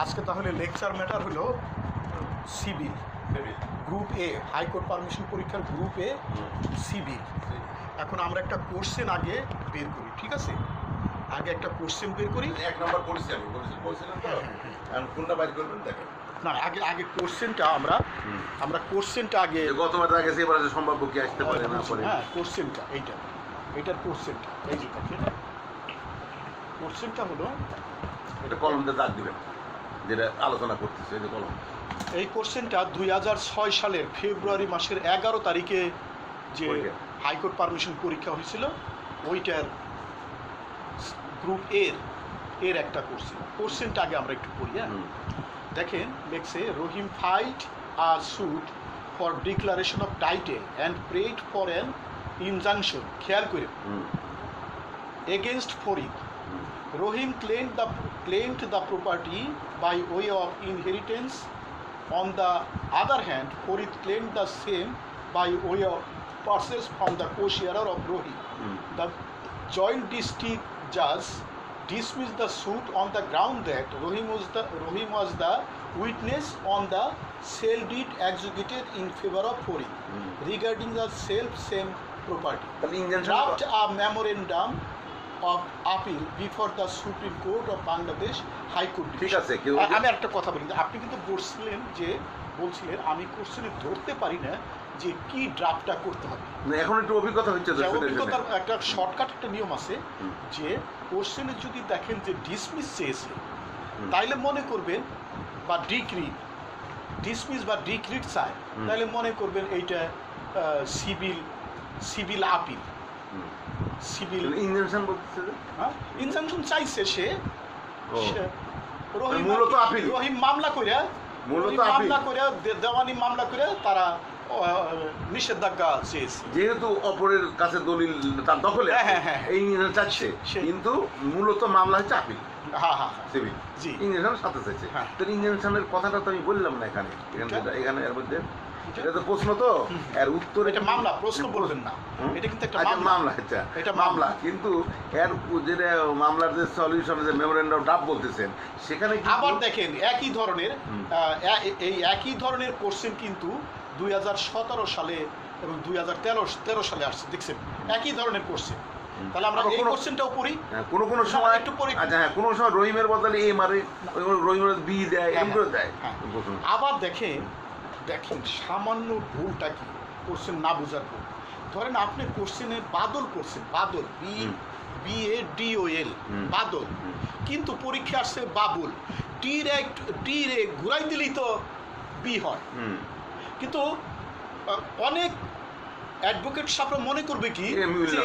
আজকে তাহলে lecture matter হলো সিভিল গ্রুপ এ, হাইকোর্ট পারমিশন পরীক্ষার গ্রুপ এ সিভিল। এখন আমরা একটা কোশ্চেন আগে বের করি, ঠিক আছে? আগে একটা কোশ্চেন বের করি। এক নম্বর পড়ছি আমি বলছিলাম তো, এখন কোনটা বাইর করবেন দেখেন। না, আগে কোশ্চেনটা আমরা কোশ্চেনটা আগে গতবার আগে এবার সম্ভাব্য কি আসতে পারে না পারে। হ্যাঁ, কোশ্চেনটা এইটার কোশ্চেনটা এই যে দেখেন, কোশ্চেনটা হলো এটা কলম দিয়ে দাগ দিবেন, যেটা আলোচনা করতেছে এই যে কলম। এই কোশ্চেনটা 2006 সালের ফেব্রুয়ারি মাসের 11 তারিখে যে হাইকোর্ট পারমিশন পরীক্ষা হয়েছিল ওইটার গ্রুপ এর একটা কোশ্চেনটা আগে আমরা একটু পড়ি। হ্যাঁ, দেখেন লেখছে Rahim filed a suit for declaration of title and prayed for an injunction, খেয়াল করে, against Farid. Rohim claimed the property by way of inheritance. On the other hand, Farid claimed the same by way of purchase from the co-sharer of Rohim. The joint district judge dismissed the suit on the ground that Rohim was the witness on the sale deed executed in favor of Farid regarding the same property. Draft a memorandum of appeal before the Supreme Court of Bangladesh High Court. ঠিক আছে, আমি একটা কথা বলি, আপনি কিন্তু বলছিলেন আমি কোশ্চেনে ধরতে পারি না যে কি ড্রাফটটা করতে হবে। এখন একটু অভিজ্ঞতা হচ্ছে, অভিজ্ঞতার একটা শর্টকাট একটা নিয়ম আছে যে কোশ্চেনে যদি দেখেন যে ডিসমিস চেয়েছে তাইলে মনে করবেন, বা ডিসমিস বা ডিক্রিট চায় তাহলে মনে করবেন এইটা সিভিল আপিল। সিভিল ইনজাংশন বলতেছে, ইনজাংশন চাইছে সে রহিম মামলা কইরা দেওয়ানি মামলা করে তারা নিষেধাজ্ঞা চেয়েছে, যেহেতু অপরের কাছে দলিল তার দখলে এই ইনজাংশন চাচ্ছে, কিন্তু মূলত মামলা হচ্ছে আপিল। সিভিল ইনজাংশন সাথে চাইছে। তো ইনজাংশনের কথাটা তো আমি বললাম না এখানে এর মধ্যে। এটা তো প্রশ্ন, তো এর উত্তর এটা মামলা, প্রশ্ন বলবেন না, এটা কিন্তু একটা মামলা। আচ্ছা, এটা মামলা, কিন্তু এর যেটা মামলার যে সলিউশন, যে মেমোরেন্ডাম ড্রাফট বলতেছেন, সেখানে আবার দেখেন একই ধরনের কোশ্চেন কিন্তু 2017 সালে এবং 2013 সালে আসছে, দেখছেন একই ধরনের কোশ্চেন। তাহলে আমরা এই কোশ্চেনটাও পড়ি, কোনো সময় একটু পড়ি। আচ্ছা হ্যাঁ, কোনো সময় রহিমের বদলে এ মারে, রহিমের বি দেয়, এরকম করে দেয়। আবার দেখেন সামান্য ভুলটা কি, কোশ্চেন না বোঝার ভুল। ধরেন আপনি কোশ্চেনে বাদল করছেন, বাদল BADOL বাদল, কিন্তু পরীক্ষা আসছে বাবুল, টি রে ঘুরাই দিলেই তো বি হয়। কিন্তু অনেক অ্যাডভোকেট সাহেবরা মনে করবে কি যে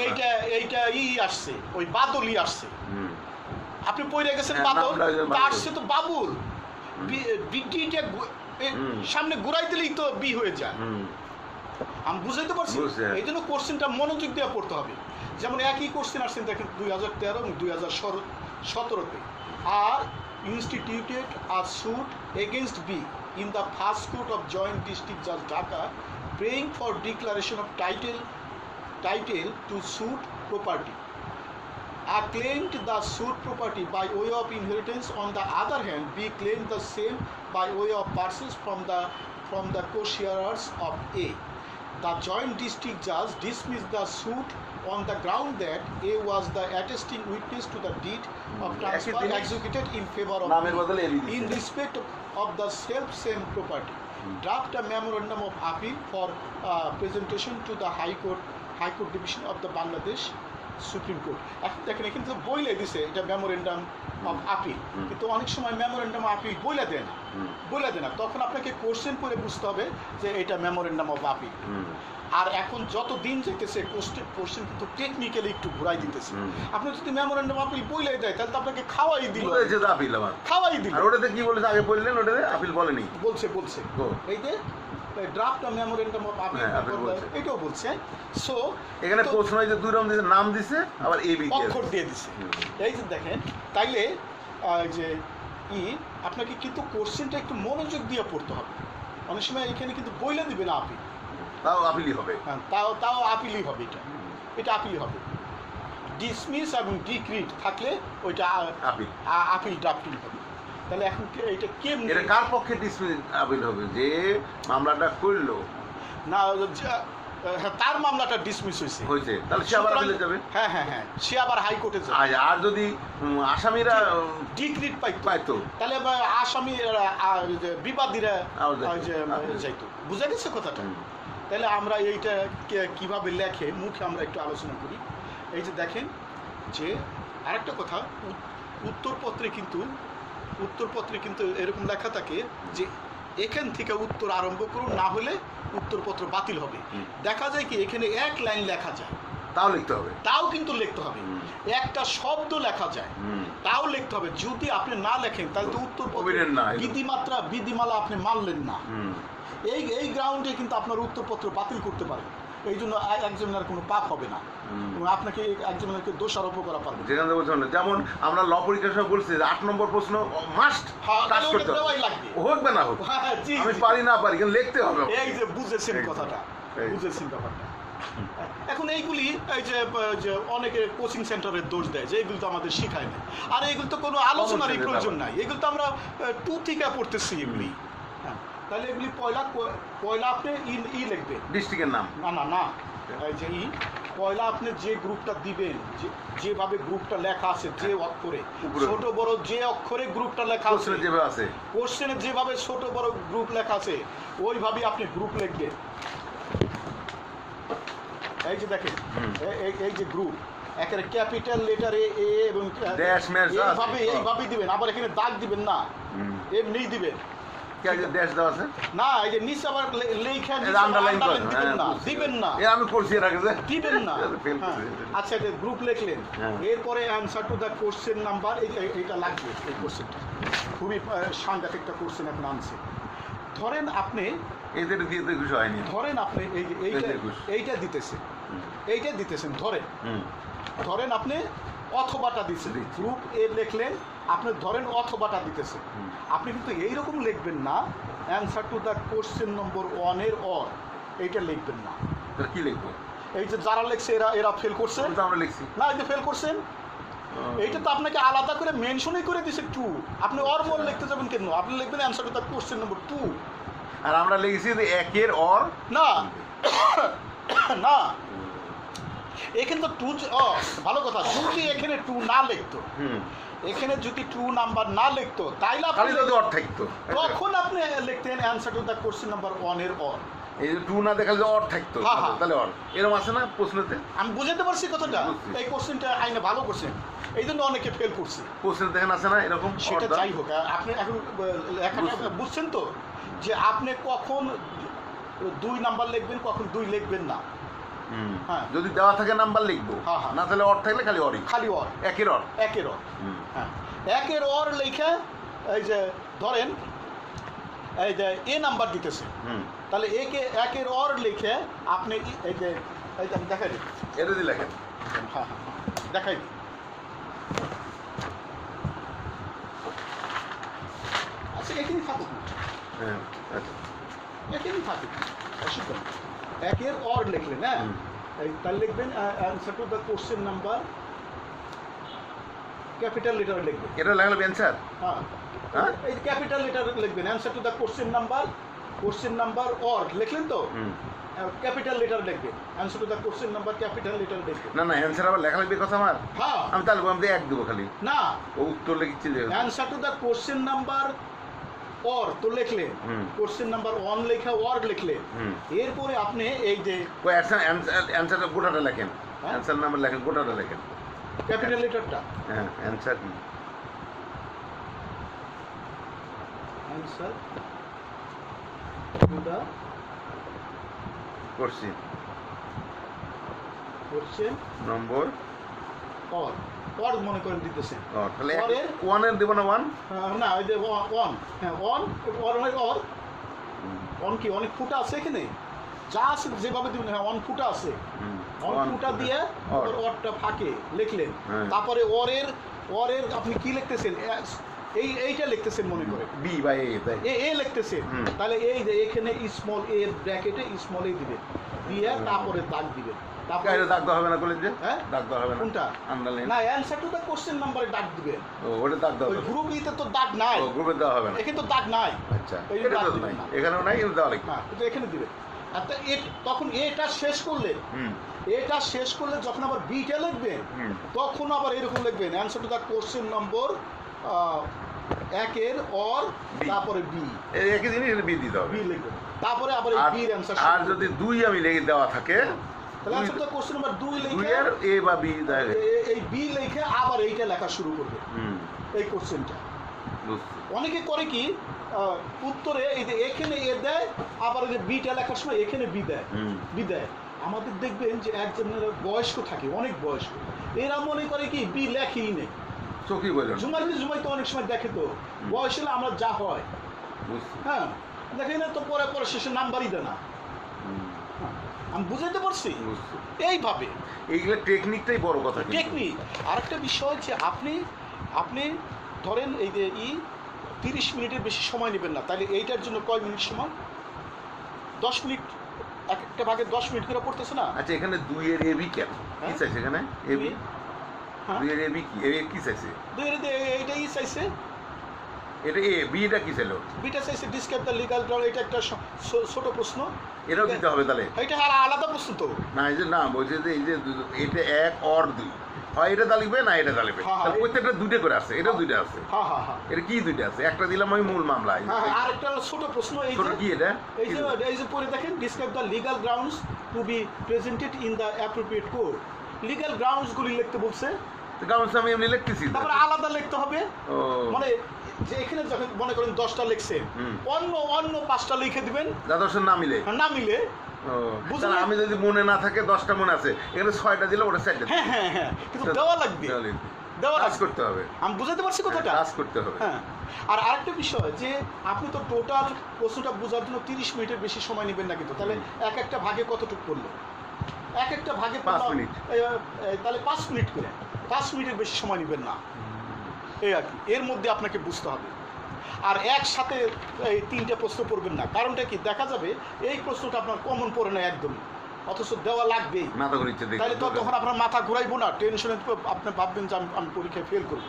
এইটা আসছে, ওই বাদলই আসছে। আপনি পড়ে গেছেন বাদল, আসছে তো বাবুল, সামনে ঘুরাই দিলেই তো বি হয়ে যায়। আমি বুঝাইতে পারছি? এই জন্য কোশ্চেনটা মনোযোগ দিয়ে পড়তে হবে। যেমন একই কোশ্চেন আসছেন দেখেন 2013 এবং 2017-তে। আর instituted a suit against B in the first court of joint district জাজ Dhaka, praying for declaration of title to suit property. A claimed the suit property by way of inheritance. On the other hand, B claimed the same by way of purchase from the co-sharers of A. The joint district judge dismissed the suit on the ground that A was the attesting witness to the deed of transfer executed in favor of B in respect of the same property. Draft a memorandum of appeal for presentation to the High Court Division of the Bangladesh supreme court. এখন দেখেন এখানে তো বইলে দিছে এটা memorandum of appeal, কিন্তু অনেক সময় মেমোরেন্ডাম অফ আপিল বইলে দেয় না, তখন আপনাকে কোশ্চেন করে বুঝতে হবে যে এটা মেমোরেন্ডাম অফ আপিল। আর এখন যত দিন যেতেছে কোশ্চেন কিন্তু টেকনিক্যালি একটু ঘুরাই দিতেছে। আপনি যদি মেমোরেন্ডাম অফ আপিল বইলে দেয় তাহলে তো আপনাকে খাওয়াই দিল। আর ওটাতে কি বলেছে আগে বললেন, ওটাতে আপিল বলেনি, বলছে এই যে ড্রাফট মেমোরেন্ডাম অফ আপিল এটাও বলছে। সো এখানে প্রশ্ন হয় যে দুই রকম দিয়েছে, নাম দিছে আবার এবি অক্ষর দিয়ে দিছে। এই যে দেখেন, তাইলে যে আপনাকে কিন্তু কোশ্চেনটা একটু মনোযোগ দিয়ে পড়তে হবে। অনেক সময় এখানে কিন্তু বইলে দিবে না আপিল, তাও আপিলই হবে। হ্যাঁ, তাও আপিলই হবে, এটা আপিলই হবে। ডিসমিস এবং ডিক্রিট থাকলে ওইটা আপিল ড্রাফটিং হবে। তাহলে এখন এটা কেমন, এটা কার পক্ষে ডিসমিস আপিল হবে? যে মামলাটা করলো না তার মামলাটা ডিসমিস হয়েছে, তাহলে সে আবার আপিলে যাবে। হ্যাঁ হ্যাঁ হ্যাঁ, সে আবার হাইকোর্টে যাবে। আর যদি আসামিরা ডিক্রিট পাইতো তাহলে আসামি বিবাদীরা যাইতো। বুঝা গেছে কথাটা? তাহলে আমরা এইটা কিভাবে লেখে মুখে আমরা একটু আলোচনা করি। এই যে দেখেন যে আরেকটা কথা, উত্তরপত্রে কিন্তু এরকম লেখা থাকে যে এখান থেকে উত্তর আরম্ভ করুন, না হলে উত্তরপত্র বাতিল হবে। দেখা যায় কি এখানে এক লাইন লেখা যায়, তাও লিখতে হবে, তাও কিন্তু লিখতে হবে। একটা শব্দ লেখা যায়, তাও লিখতে হবে। যদি আপনি না লেখেন তাহলে তো বিধিমালা আপনি মানলেন না। এই গ্রাউন্ডে কিন্তু আপনার উত্তরপত্র বাতিল করতে পারে। এই জন্য একজনের কোনো পাপ হবে না এবং আপনাকে একজনকে দোষারোপ করা পারবে। যেমন আমরা ল পরীক্ষার সময় বলছি 8 নম্বর প্রশ্ন মাস্ট টাচ করতে হোক বা না হোক, আমি পারি না পারি কিন্তু লিখতে হবে। এই যে বুঝেছেন কথাটা, বুঝেছেন ব্যাপারটা। এখন এইগুলি এই যে অনেকে কোচিং সেন্টারের দোষ দেয় যে এগুলো তো আমাদের শিখায় না। আর এগুলো তো কোনো আলোচনারই প্রয়োজন নাই, এগুলো তো আমরা টু থেকে পড়তেছি এগুলি। হ্যাঁ, তাহলে এগুলি পয়লা আপনি লিখবেন ডিস্ট্রিক্টের নাম, না এই যে পয়লা আপনি যে গ্রুপটা দিবেন, যেভাবে গ্রুপটা লেখা আছে, যে অক্ষরে ছোট বড় যে অক্ষরে গ্রুপটা লেখা আছে, যেভাবে আছে কোশ্চেনে যেভাবে ছোট বড় গ্রুপ লেখা আছে ওইভাবেই আপনি গ্রুপ লিখবেন। এই যে দেখেন এই যে গ্রুপ একেবারে ক্যাপিটাল লেটার এ এবং এইভাবেই দিবেন। আবার এখানে দাগ দিবেন না, এমনি দিবেন। না এই যে নিচে আবার লেখা দিবেন না, আমি করছি এর আগে দিবেন না। আচ্ছা, গ্রুপ লিখলেন, এরপরে answer to the question number এইটা লাগবে। এই কোশ্চেনটা খুবই সাংঘাতিক একটা কোশ্চেন এখন আনছে। ধরেন আপনি এদের দিয়ে তো কিছু হয়নি, ধরেন আপনি এইটা দিতেছেন ধরেন আপনি অথবাটা দিচ্ছেন, গ্রুপ এ লিখলেন, আপনি ধরেন অথবাটা দিতেছেন। আপনি কিন্তু এইরকম লিখবেন না answer to the question number 1 এর অর, এইটা লিখবেন না। কি লিখবো? এই যে যারা লিখছে এরা ফেল করছে, আমরা লিখছি না, এই যে ফেল করছেন, এইটা তো আপনাকে আলাদা করে মেনশনই করে দিছে 2। আপনি অর বল লিখতে যাবেন কেন? আপনি লিখবেন answer to the question number 2। আর আমরা লিখেছি যে 1 এর অর না এখানে তো 2 ভালো কথা। যদি এখানে 2 না লিখতো, এখানে যদি 2 নাম্বার না লিখতো তাইলে আপনি যদি অর থাকতো তখন আপনি লিখতেন answer to the question number 1 এর অর। এই যে 2 না দেখালে যে অর থাকতো, তাহলে অর এরকম আছে না প্রশ্নতে? আমি বুঝাতে পারছি কথাটা। এই কোশ্চেনটা আইনে ভালো কোশ্চেন, এই জন্য অনেকে ফেল করছে। কোশ্চেন দেখেন আছে না এরকম? সেটা যাই হোক, আপনি এখন লেখাটা বুঝছেন তো যে আপনি কখন 2 নাম্বার লিখবেন, কখন 2 লিখবেন না। হ্যাঁ, যদি দেওয়া থাকে নাম্বার লিখবো, না তাহলে অর থাকলে খালি অর, একের অর। হ্যাঁ, একের অর লেখা এই যে ধরেন এই যে এ নাম্বার দিতেছে, তাহলে একের অর লিখে আপনি এই যে দেখাই দিন, এটা দিয়ে লেখেন। হ্যাঁ দেখাই দিন। আচ্ছা, এখানেই থাকুক না, এখানেই থাকুক, অসুবিধা নেই। একের অর লিখলেন, হ্যাঁ, তাহলে লিখবেন answer to the question number, capital letter লিখবেন। এটা লাগলো অ্যান্সার, হ্যাঁ, এই ক্যাপিটাল লেটার লিখবেন answer to the question number or লিখলেন তো, ক্যাপিটাল লেটার লিখবেন answer to the question number, capital letter লিখবেন। না অ্যান্সার আবার লেখা লাগবে কথা আমার। হ্যাঁ, আমি তাহলে আমি 1 দেবো খালি, না ও উত্তর লিখছি যে answer to the question number or তো লিখলেন, কোশ্চেন নাম্বার 1 লেখা অর লিখলেন, এরপরে আপনি এই যে অ্যান্সারটা গোটাটা লেখেন, অ্যান্সার নাম্বার লেখেন, গোটাটা লেখেন, ক্যাপিটাল লেটারটা। হ্যাঁ, অ্যান্সার কি? Answer to the question number or মনে করেন দিতেছেন, তাহলে 1 এর দেব না 1, না ওই যে 1, হ্যাঁ 1 অন কি অনেক ফুটা আছে এখানে, যা আছে যেভাবে দিবেন। হ্যাঁ, 1 ফুটা আছে, 1 ফুটা দিয়ে অরটা ফাঁকে লিখলেন। তারপরে অরের আপনি কি লিখতেছেন, এইটা লিখতেছেন মনে করে বি বা এ লিখতেছেন, তাহলে এই যে এখানে স্মল এ ব্র্যাকেটে স্মল এ দিবেন, দিয়ে তারপরে দাগ দিবেন। তারপরে দাগ দেওয়া হবে না বলেন যে? হ্যাঁ দাগ দেওয়া হবে না কোনটা আন্ডারলাইন না অ্যানসার টু দ্য কোশ্চেন নাম্বারে দাগ দিবেন ও ওটা দাগ দেওয়া হবে গ্রুপ ইতে তো দাগ নাই গ্রুপে দেওয়া হবে না এখানে তো দাগ নাই আচ্ছা এই এটা দাগ তো দিবেন নাই না। এখানেও নাই কিন্তু দেওয়া লাগবে হ্যাঁ এটা এখানে দিবেন আর তখন এটা শেষ করলে এটা শেষ করলে যখন আবার বিটা লিখবেন তখন আবার এরকম লিখবেন answer to the question number 1 এর অর তারপরে বি একই জিনিস বি দিতে হবে বি লিখবেন তারপরে আবার এই বি এর অ্যানসার আর যদি 2 আমি লিখে দেওয়া থাকে তাহলে answer to the question number 2 2 লিখে এর এ বা বি দেয় এই বি লিখে আবার এইটা লেখা শুরু করবে এই কোশ্চেনটা অনেকে করে কি উত্তরে এই যে এখানে এ দেয় আবার এই যে বিটা লেখার সময় এখানে বি দেয় আমাদের দেখবেন যে একজনের বয়স্ক থাকে অনেক বয়স্ক এরা মনে করে কি বি লেখেই নেই চোখই বলেন জুমাইতে অনেক সময় দেখে তো বয়স হলে আমরা যা হয় হ্যাঁ দেখে না তো পরে পরে শেষে নাম্বারই দেয় না আমি বুঝাইতে পারছি এইভাবে এইগুলো টেকনিকটাই বড় কথা টেকনিক আরেকটা বিষয় যে আপনি ধরেন এই যে 30 মিনিটের বেশি সময় নেবেন না তাহলে এইটার জন্য কয় মিনিট সময় 10 মিনিট একটা ভাগে 10 মিনিট করে পড়তেছে না আচ্ছা এখানে 2 এর এবি কেন কি চাইছে এখানে এবি 2 এর এবি কি এবি কি চাইছে 2 এর এইটাই চাইছে এটা এ বিটা কি ছিল বিটা চাইছে ডিসক্রাইব দ্য লিগ্যাল গ্রাউন্ড এটা একটা ছোট প্রশ্ন এটাও দিতে হবে তাহলে এটা আলাদা প্রশ্ন তো না এই যে না বলছে যে এই যে এটা 1 অর 2 হয় এটা দালিবে না এটা দালিবে তাহলে প্রত্যেকটা দুটো করে আছে এটা দুটো আছে এটা কি দুটো আছে একটা দিলাম আমি মূল মামলা আর একটা ছোট প্রশ্ন এই ছোট কি এটা এই যে পরে দেখেন describe the legal grounds to be presented in the appropriate court legal grounds গুলি লিখতে বলছে গ্রাউন্ডস আমি এমনি লিখতেছি তারপর আলাদা লিখতে হবে মানে যে এখানে যখন মনে করেন 10টা লিখছেন অন্য 5টা লিখে দিবেন যা 10 না মিলে আমি যদি মনে না থাকে 10টা মনে আছে এখানে 6টা দিলে ওটা 4টা হ্যাঁ কিন্তু দেওয়া লাগবে কাজ করতে হবে আমি বুঝাতে পারছি কথাটা কাজ করতে হবে হ্যাঁ আর আরেকটা বিষয় যে আপনি তো টোটাল প্রশ্নটা বোঝার জন্য 30 মিনিটের বেশি সময় নেবেন না কিন্তু তাহলে একটা ভাগে কতটুকু পড়লো একটা ভাগে 5 মিনিট তাহলে 5 মিনিট করে 5 মিনিটের বেশি সময় নেবেন না এই আর কি এর মধ্যে আপনাকে বুঝতে হবে আর একসাথে এই 3টে প্রশ্ন পড়বেন না কারণটা কি দেখা যাবে এই প্রশ্নটা আপনার কমন পড়ে না একদম অথচ দেওয়া লাগবেই মাথা ঘুরিচ্ছে তাহলে তো তখন আপনার মাথা ঘুরাইবো না টেনশনে আপনি ভাববেন যে আমি পরীক্ষায় ফেল করবো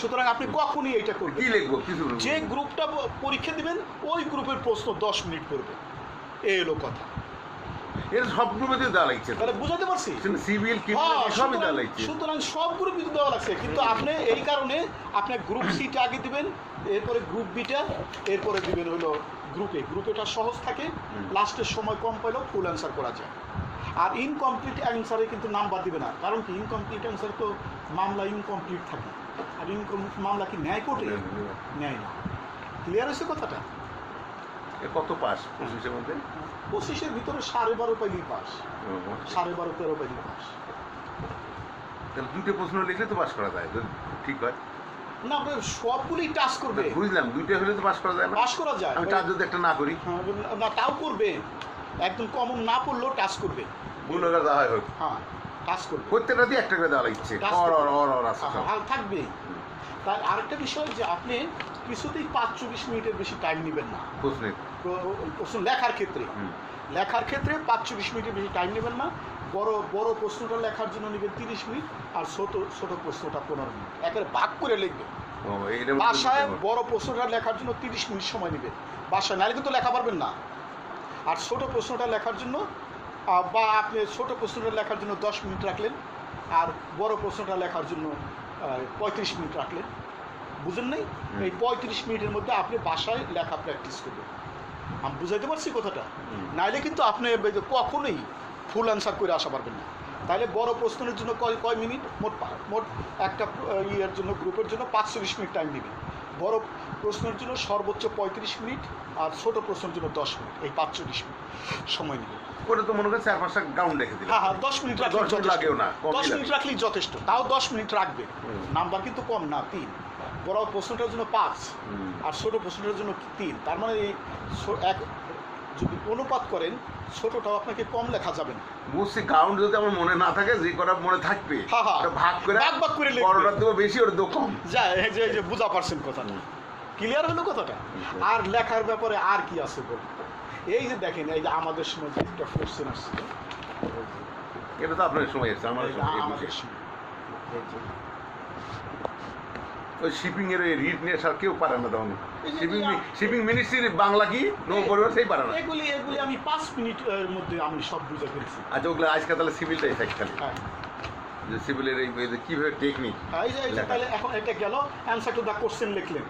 সুতরাং আপনি কখনই এইটা করবেন যে গ্রুপটা পরীক্ষা দিবেন ওই গ্রুপের প্রশ্ন 10 মিনিট পড়বে এই হলো কথা এর সব গ্রুপে দেওয়া লাগছে তাহলে বুঝাতে পারছি সিভিল ক্রিমিনাল সবই দেওয়া লাগছে সুতরাং সব গ্রুপই দেওয়া লাগছে কিন্তু আপনি এই কারণে আপনি গ্রুপ সিটা আগে দিবেন এরপরে গ্রুপ বিটা এরপরে দিবেন হলো গ্রুপেটা সহজ থাকে লাস্টের সময় কম পাইলেও ফুল অ্যান্সার করা যায় আর ইনকমপ্লিট অ্যান্সারে কিন্তু নাম্বার দিবে না কারণ কি ইনকমপ্লিট অ্যান্সার তো মামলা ইনকমপ্লিট থাকে আর ইনকমপ্লিট মামলা কি ন্যায় কোর্টে নেয় না ক্লিয়ার হয়েছে কথাটা কত পাস 25 এর মধ্যে 25 এর ভিতরে 12.5 পাইলেই পাস 12.5-13 পাইলেই পাস তাহলে দুটো প্রশ্ন লিখলে তো পাস করা যায় ঠিক হয় না সবগুলোই টাচ করবে বুঝলাম দুটো হলে তো পাস করা যায় পাস করা যায় আমি টাচ যদি একটা না করি না তাও করবে একদম কমন না পড়লেও টাচ করবে ভুল হলে যা হয় হোক হ্যাঁ টাচ করবে প্রত্যেকটা দিয়ে একটা করে দেওয়া লাগছে থাকবে তার আরেকটা বিষয় যে আপনি কিছুতেই 5-24 মিনিটের বেশি টাইম নেবেন না প্রশ্ন লেখার ক্ষেত্রে 5-24 মিনিটের বেশি টাইম নেবেন না বড় প্রশ্নটা লেখার জন্য নেবেন 30 মিনিট আর ছোট প্রশ্নটা 15 মিনিট একেবারে ভাগ করে লিখবেন বাসায় বড় প্রশ্নটা লেখার জন্য 30 মিনিট সময় নেবেন বাসায় নাহলে কিন্তু লেখা পারবেন না আর ছোট প্রশ্নটা লেখার জন্য বা আপনি ছোট প্রশ্নটা লেখার জন্য 10 মিনিট রাখলেন আর বড় প্রশ্নটা লেখার জন্য 35 মিনিট রাখলেন বুঝেন নাই এই 35 মিনিটের মধ্যে আপনি বাসায় লেখা প্র্যাকটিস করবেন আমি বুঝাইতে পারছি কথাটা নাইলে কিন্তু আপনি কখনোই ফুল অ্যান্সার করে আসা পারবেন না তাহলে বড় প্রশ্নের জন্য কয় মিনিট মোট একটা ইয়ের জন্য গ্রুপের জন্য 45 মিনিট টাইম দিবেন বড় প্রশ্নের জন্য সর্বোচ্চ 35 মিনিট আর ছোট প্রশ্নের জন্য 10 মিনিট এই 45 মিনিট সময় নেবেন ওটা তো মনে করেন 4-5টা গ্রাউন্ড রেখে দিলাম হ্যাঁ 10 মিনিট লাগেও না 10 মিনিট রাখলেই যথেষ্ট তাও 10 মিনিট রাখবে নাম্বার কিন্তু কম না 3 বড় প্রশ্নটার জন্য 5 আর ছোট প্রশ্নটার জন্য 3 তার মানে এই যদি অনুপাত করেন ছোটটাও আপনাকে কম লেখা যাবে না বুঝছি গ্রাউন্ড যদি আমার মনে না থাকে যে কটা মনে থাকবে ভাগ করে বড়টা দেবো বেশি ওটা দেবো কম যায় যে বুঝা পারছেন কথাটা ক্লিয়ার হলো কথাটা আর লেখার ব্যাপারে আর কি আছে বলুন এই যে দেখেন এই যে আমাদের সময় যে একটা কোশ্চেন আসছে এটা তো আপনার সময় এসছে আমার আমাদের সময়। ওই শিপিং এর রিট নিয়ে স্যার কেউ পারে না তখন এই যে শিপিং মিনিস্ট্রির বাংলা কি নৌ পরিবার সেই পারে না। এগুলি আমি 5 মিনিটের মধ্যে আমি সব বুঝে ফেলছি। আচ্ছা ওগুলো আজকে তাহলে সিভিলটাই থাকে খালি হ্যাঁ যে সিভিলের এই যে কিভাবে টেকনিক। এই যে তাহলে এখন এটা গেল অ্যান্সার টু দ্য কোশ্চেন লিখলেন।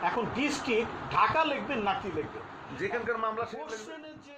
এখন ডিস্ট্রিক্ট ঢাকা লিখবেন নাকি লিখবেন যেখানকার মামলা কোশ্চেনের যে